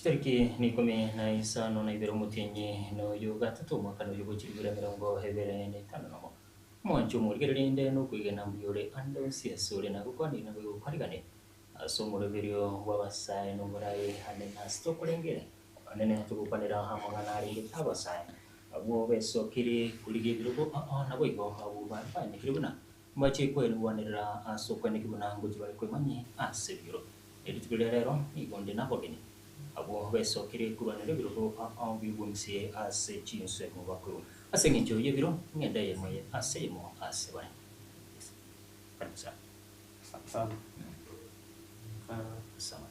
Tariki ni 15 na ibero mutinyi no yuga tatuma kano yuguchirira mirongo hebere ni tano mwancho murigerinde no kwigena mbuyore ando siasore na gukwani na gukorigane asomoro berio wabasai no murai hane na stokolengere anene tugupanira hamwe na ari tabasai abo beso kiri kurige birugo na boigo abo bafanye kiribuna mbache kwenu wanira asokwane kibuna ngoji bari kwemanyi asebiro editubire rero igonde nabogeni abo beso kiri kubanira birugo bibumsiye ase chinswe mu bakuru asengicho yebiro ngenda yemwe asemo asebane kanisa Sana. sama